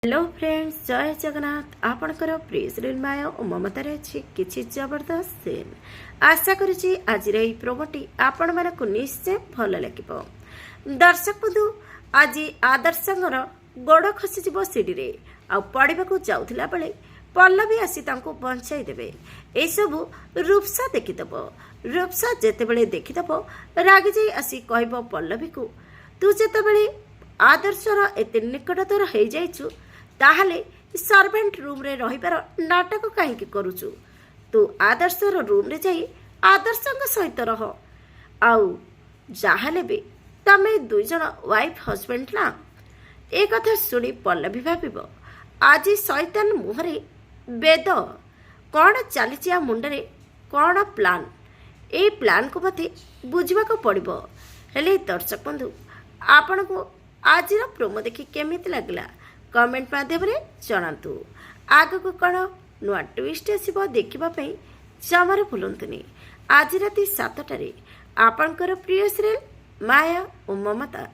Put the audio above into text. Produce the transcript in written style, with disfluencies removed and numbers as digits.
Hello friends, जय जगन्नाथ। आपणकर प्रिय सीरियल माया और ममतार अच्छी किसी जबरदस्त सीन। आशा करुच्ची आज प्रोमोटी आपण मानक निश्चय भल लगे। दर्शक बंधु, आज आदर्शंगर गोड़ खसीज सीढ़ी आ पड़ा जाऊला बेले पल्लवी आसी बंचाई देवे। एसबू रूपसा देखीदेव। रूपसा जितेबले देखीदेव रागी जाई आसी कह पल्लवी को, तू जितेबले आदर्शर एत निकटतर हो जाइछु ताहले सर्वेंट रूम रे रहिबार नाटक कहीं करुचु। तू आदर्शर रूम रे जाई आदर्शंग सहित रह। आउ जाहले भी तमे दुई जन वाइफ हस्बैंड ना। ए कथा सुनी पल्लवी भाबिब आज शैतान मुहरे बेद कौन चली आ मुंडरे कौन प्लान। ए प्लान को मते बुझा पड़ो। हेले दर्शक बंधु, आपण को आज प्रोमो देखि केमिति लागला कमेंट माध्यम जनातु। आगक कौन नुआ ट्विस्ट आसो देखा जमार भूलुनी। आज राति 7टार आपणकर प्रिय सीरियल माया और ममता।